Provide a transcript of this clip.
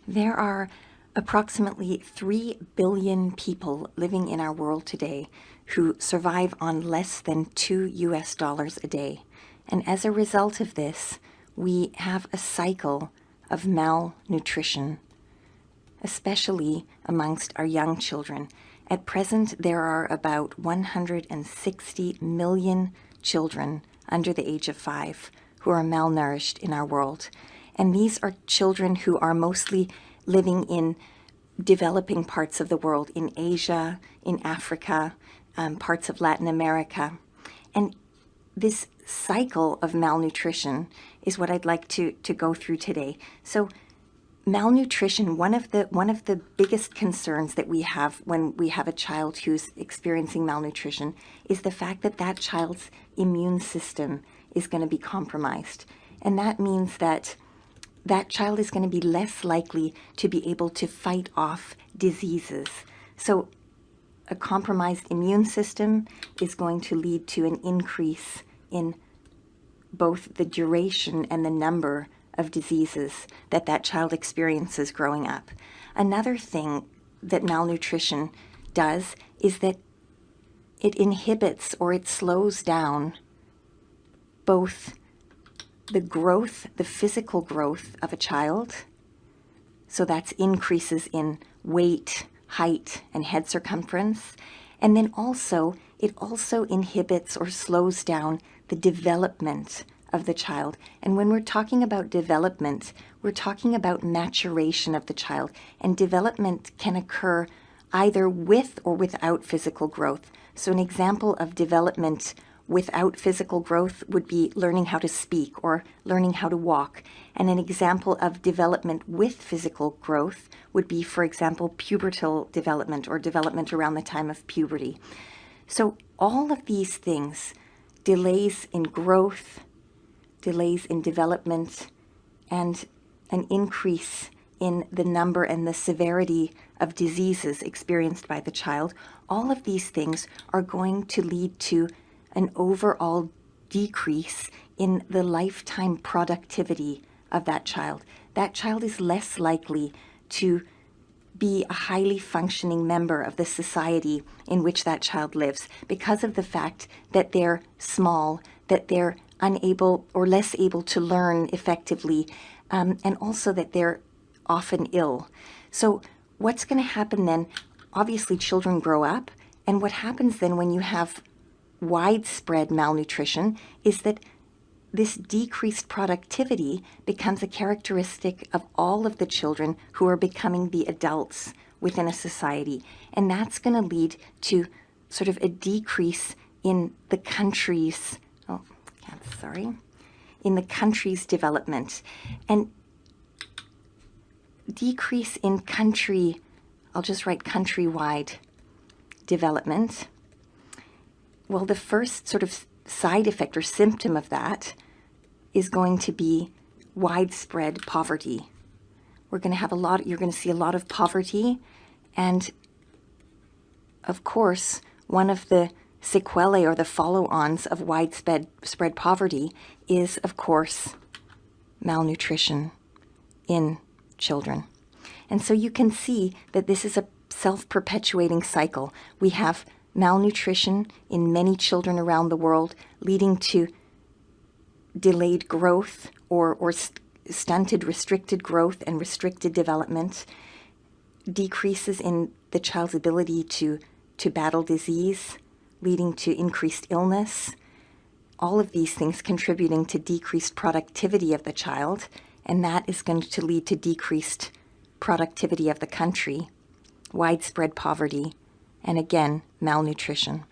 There are approximately 3 billion people living in our world today who survive on less than $2 a day. And as a result of this, we have a cycle of malnutrition, especially amongst our young children. At present, there are about 160 million children under the age of 5 who are malnourished in our world. And these are children who are mostly living in developing parts of the world, in Asia, in Africa, parts of Latin America. And this cycle of malnutrition is what I'd like to go through today. So malnutrition, one of the biggest concerns that we have when we have a child who's experiencing malnutrition is the fact that that child's immune system is going to be compromised. And that means that that child is going to be less likely to be able to fight off diseases. So a compromised immune system is going to lead to an increase in both the duration and the number of diseases that that child experiences growing up. Another thing that malnutrition does is that it inhibits or it slows down both the growth, the physical growth of a child. So that's increases in weight, height, and head circumference. And then also, it also inhibits or slows down the development of the child. And when we're talking about development, we're talking about maturation of the child. And development can occur either with or without physical growth. So an example of development without physical growth would be learning how to speak or learning how to walk. And an example of development with physical growth would be, for example, pubertal development or development around the time of puberty. So all of these things, delays in growth, delays in development, and an increase in the number and the severity of diseases experienced by the child, all of these things are going to lead to an overall decrease in the lifetime productivity of that child. That child is less likely to be a highly functioning member of the society in which that child lives because of the fact that they're small, that they're unable or less able to learn effectively, and also that they're often ill. So what's going to happen then? Obviously, children grow up, and what happens then when you have widespread malnutrition is that this decreased productivity becomes a characteristic of all of the children who are becoming the adults within a society. And that's going to lead to sort of a decrease in the country's, in the country's development. And decrease in country, I'll just write countrywide development. Well, the first sort of side effect or symptom of that is going to be widespread poverty. We're going to have you're going to see a lot of poverty. And of course, one of the sequelae or the follow-ons of widespread poverty is, of course, malnutrition in children. And so you can see that this is a self-perpetuating cycle. We have malnutrition in many children around the world, leading to delayed growth or stunted, restricted growth and restricted development, decreases in the child's ability to battle disease, leading to increased illness, all of these things contributing to decreased productivity of the child, and that is going to lead to decreased productivity of the country, widespread poverty, and again, malnutrition.